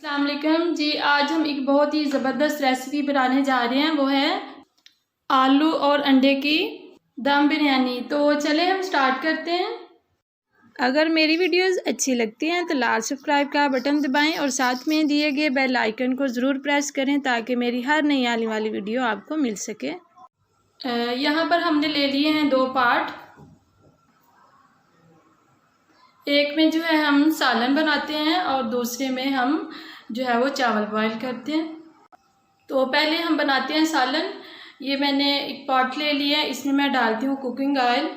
अस्सलाम वालेकुम जी। आज हम एक बहुत ही ज़बरदस्त रेसिपी बनाने जा रहे हैं, वो है आलू और अंडे की दम बिरयानी। तो चले हम स्टार्ट करते हैं। अगर मेरी वीडियोस अच्छी लगती हैं तो लाल सब्सक्राइब का बटन दबाएं और साथ में दिए गए बेल आइकन को ज़रूर प्रेस करें ताकि मेरी हर नई आने वाली वीडियो आपको मिल सके। यहाँ पर हमने ले लिए हैं 2 पार्ट। एक में जो है हम सालन बनाते हैं और दूसरे में हम जो है वो चावल बॉईल करते हैं। तो पहले हम बनाते हैं सालन। ये मैंने एक पॉट ले लिया है, इसमें मैं डालती हूँ कुकिंग ऑयल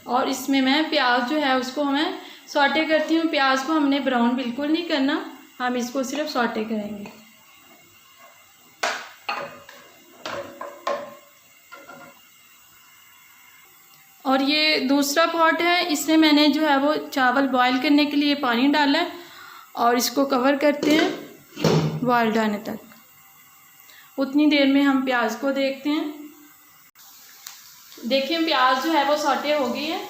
और इसमें मैं प्याज जो है उसको मैं सॉटे करती हूँ। प्याज को हमने ब्राउन बिल्कुल नहीं करना, हम इसको सिर्फ सॉटे करेंगे। और ये दूसरा पॉट है, इसमें मैंने जो है वो चावल बॉईल करने के लिए पानी डाला है और इसको कवर करते हैं बॉईल आने तक। उतनी देर में हम प्याज को देखते हैं। देखिए प्याज जो है वो सॉटे हो गई है।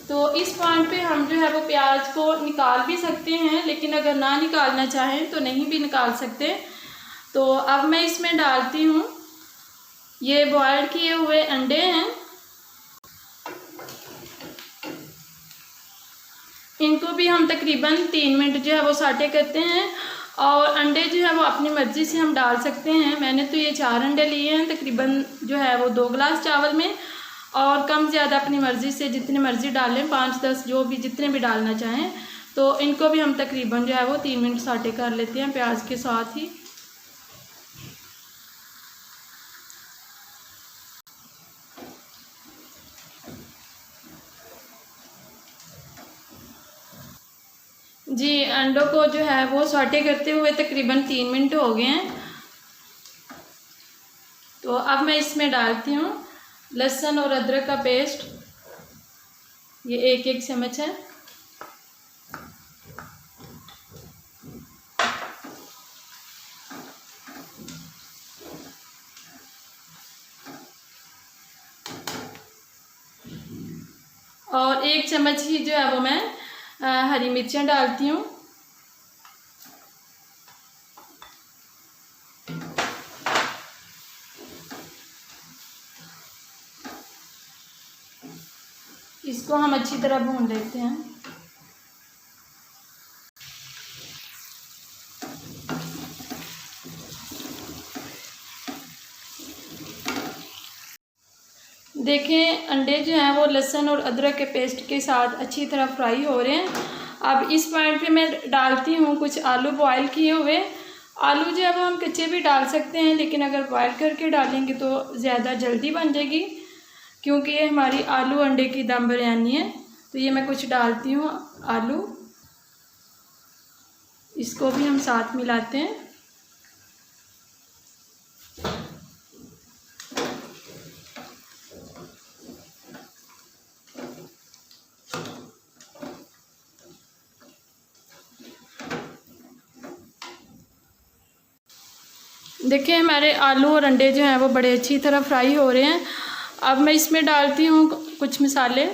तो इस पॉइंट पे हम जो है वो प्याज को निकाल भी सकते हैं, लेकिन अगर ना निकालना चाहें तो नहीं भी निकाल सकते। तो अब मैं इसमें डालती हूँ, ये बॉयल किए हुए अंडे हैं, इनको भी हम तकरीबन 3 मिनट जो है वो सॉटे करते हैं। और अंडे जो है वो अपनी मर्ज़ी से हम डाल सकते हैं। मैंने तो ये 4 अंडे लिए हैं, तकरीबन जो है वो 2 गिलास चावल में, और कम ज़्यादा अपनी मर्ज़ी से जितनी मर्ज़ी डालें, 5-10 जो भी जितने भी डालना चाहें। तो इनको भी हम तकरीबन जो है वो 3 मिनट सॉटे कर लेते हैं प्याज के साथ ही। जी, अंडों को जो है वो सॉटे करते हुए तकरीबन 3 मिनट हो गए हैं। तो अब मैं इसमें डालती हूँ लहसुन और अदरक का पेस्ट, ये 1-1 चम्मच है। और 1 चम्मच ही जो है वो मैं हरी मिर्चें डालती हूँ। इसको हम अच्छी तरह भून लेते हैं। देखें अंडे जो हैं वो लहसुन और अदरक के पेस्ट के साथ अच्छी तरह फ्राई हो रहे हैं। अब इस पॉइंट पे मैं डालती हूँ कुछ आलू बॉईल किए हुए। आलू जो है वो हम कच्चे भी डाल सकते हैं, लेकिन अगर बॉईल करके डालेंगे तो ज़्यादा जल्दी बन जाएगी, क्योंकि ये हमारी आलू अंडे की दम बिरयानी है। तो ये मैं कुछ डालती हूँ आलू, इसको भी हम साथ मिलाते हैं। देखिए हमारे आलू और अंडे जो हैं वो बड़े अच्छी तरह फ्राई हो रहे हैं। अब मैं इसमें डालती हूँ कुछ मसाले।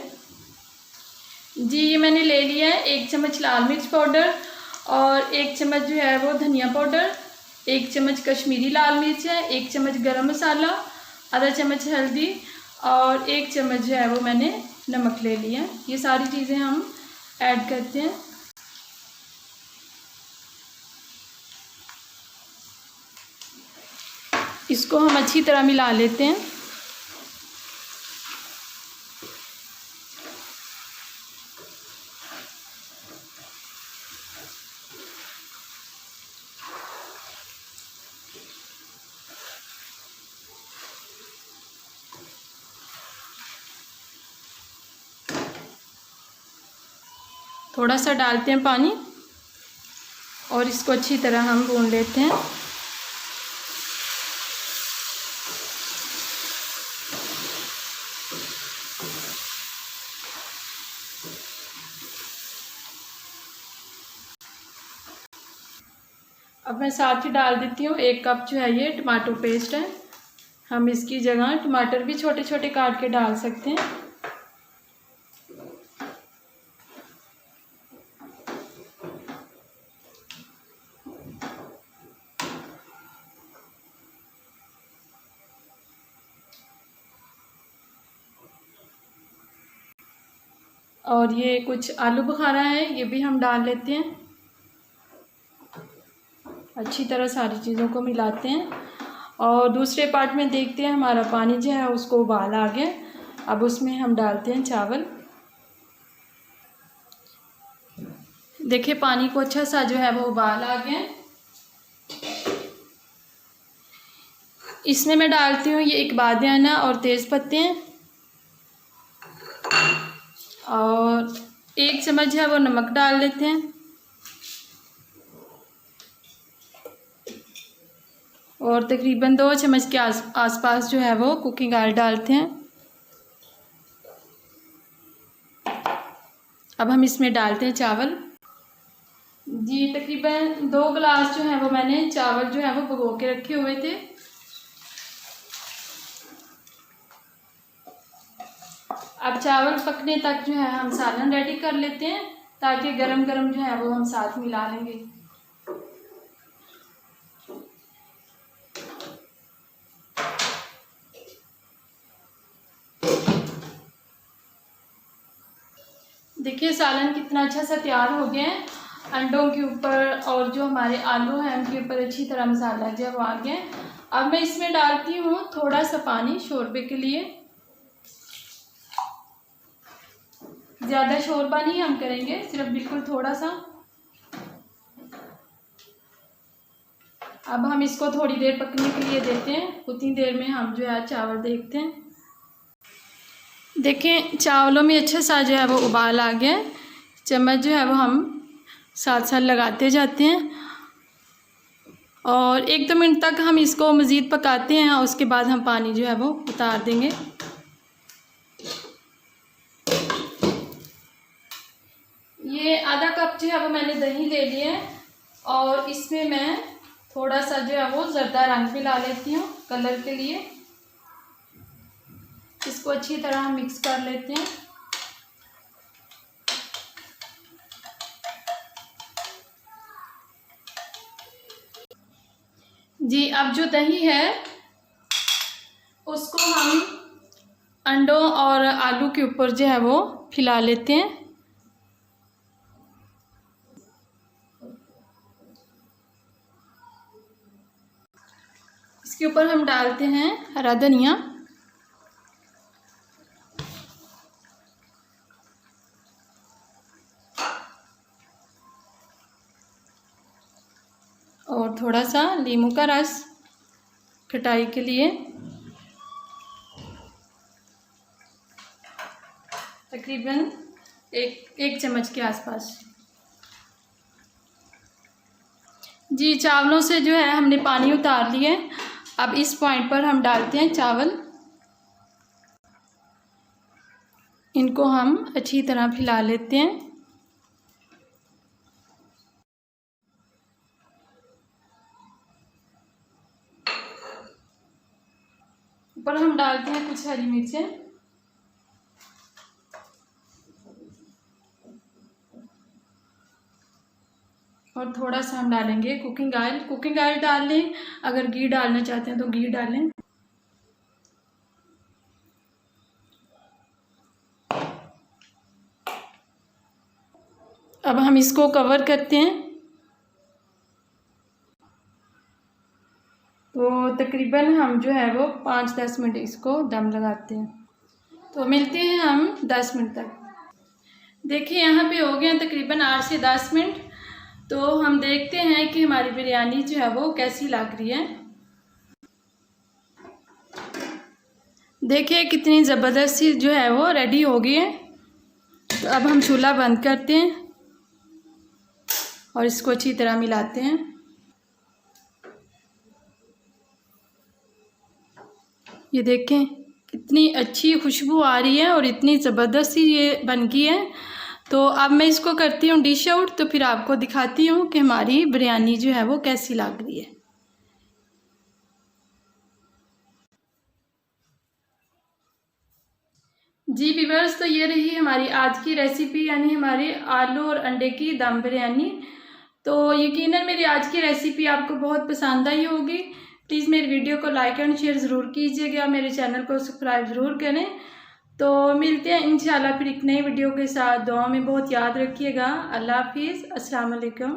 जी, ये मैंने ले लिया है 1 चम्मच लाल मिर्च पाउडर और 1 चम्मच जो है वो धनिया पाउडर, 1 चम्मच कश्मीरी लाल मिर्च है, 1 चम्मच गरम मसाला, आधा चम्मच हल्दी और 1 चम्मच जो है वो मैंने नमक ले लिया। ये सारी चीज़ें हम ऐड करते हैं। इसको हम अच्छी तरह मिला लेते हैं। थोड़ा सा डालते हैं पानी और इसको अच्छी तरह हम भून लेते हैं। अब मैं साथ ही डाल देती हूँ 1 कप जो है ये टमाटो पेस्ट है। हम इसकी जगह टमाटर भी छोटे छोटे काट के डाल सकते हैं। और ये कुछ आलू बुखारा है, ये भी हम डाल लेते हैं। अच्छी तरह सारी चीज़ों को मिलाते हैं और दूसरे पार्ट में देखते हैं हमारा पानी जो है उसको उबाल आ गया। अब उसमें हम डालते हैं चावल। देखिए पानी को अच्छा सा जो है वो उबाल आ गया। इसमें मैं डालती हूँ ये एक बादियाना और तेज़ पत्ते हैं और 1 चम्मच है वो नमक डाल लेते हैं और तकरीबन 2 चम्मच के आसपास जो है वो कुकिंग ऑयल डालते हैं। अब हम इसमें डालते हैं चावल। जी तकरीबन 2 गिलास जो है वो मैंने चावल जो है वो भिगो के रखे हुए थे। अब चावल पकने तक जो है हम सालन रेडी कर लेते हैं ताकि गरम गरम जो है वो हम साथ मिला लेंगे। देखिए सालन कितना अच्छा सा तैयार हो गया है। अंडों के ऊपर और जो हमारे आलू हैं उनके ऊपर अच्छी तरह मसाला जो है वो आ गया है। अब मैं इसमें डालती हूँ थोड़ा सा पानी शोरबे के लिए। ज़्यादा शोरबा नहीं हम करेंगे, सिर्फ बिल्कुल थोड़ा सा। अब हम इसको थोड़ी देर पकने के लिए देते हैं। उतनी देर में हम जो है चावल देखते हैं। देखें चावलों में अच्छा सा जो है वो उबाल आ गया है। चम्मच जो है वो हम साथ साथ लगाते जाते हैं और 1-2 मिनट तक हम इसको मज़ीद पकाते हैं और उसके बाद हम पानी जो है वो उतार देंगे। ये आधा कप जो है वो मैंने दही ले लिया है और इसमें मैं थोड़ा सा जो है वो ज़र्दा रंग मिला लेती हूँ कलर के लिए। इसको अच्छी तरह मिक्स कर लेते हैं। जी अब जो दही है उसको हम अंडों और आलू के ऊपर जो है वो फैला लेते हैं। इसके ऊपर हम डालते हैं हरा धनिया और थोड़ा सा नींबू का रस खटाई के लिए। तकरीबन एक चम्मच के आसपास। जी चावलों से जो है हमने पानी उतार लिया है। अब इस पॉइंट पर हम डालते हैं चावल। इनको हम अच्छी तरह फैला लेते हैं। ऊपर हम डालते हैं कुछ हरी मिर्चें और थोड़ा सा हम डालेंगे कुकिंग ऑयल। कुकिंग ऑयल डाल लें, अगर घी डालना चाहते हैं तो घी डालें। अब हम इसको कवर करते हैं तो तकरीबन हम जो है वो 5-10 मिनट इसको दम लगाते हैं। तो मिलते हैं हम 10 मिनट तक। देखिए यहाँ पे हो गए तकरीबन 8 से 10 मिनट। तो हम देखते हैं कि हमारी बिरयानी जो है वो कैसी लग रही है। देखिए कितनी ज़बरदस्त सी जो है वो रेडी हो गई है। तो अब हम चूल्हा बंद करते हैं और इसको अच्छी तरह मिलाते हैं। ये देखें कितनी अच्छी खुशबू आ रही है और इतनी ज़बरदस्त सी ये बन गई है। तो अब मैं इसको करती हूँ डिश आउट, तो फिर आपको दिखाती हूँ कि हमारी बिरयानी जो है वो कैसी लग रही है। जी व्यूअर्स, तो ये रही हमारी आज की रेसिपी, यानी हमारे आलू और अंडे की दम बिरयानी। तो यकीनन मेरी आज की रेसिपी आपको बहुत पसंद आई होगी। प्लीज़ मेरी वीडियो को लाइक एंड शेयर ज़रूर कीजिएगा, मेरे चैनल को सब्सक्राइब ज़रूर करें। तो मिलते हैं इंशाल्लाह फिर एक नई वीडियो के साथ। दुआ में बहुत याद रखिएगा। अल्लाह हाफिज़, अस्सलाम वालेकुम।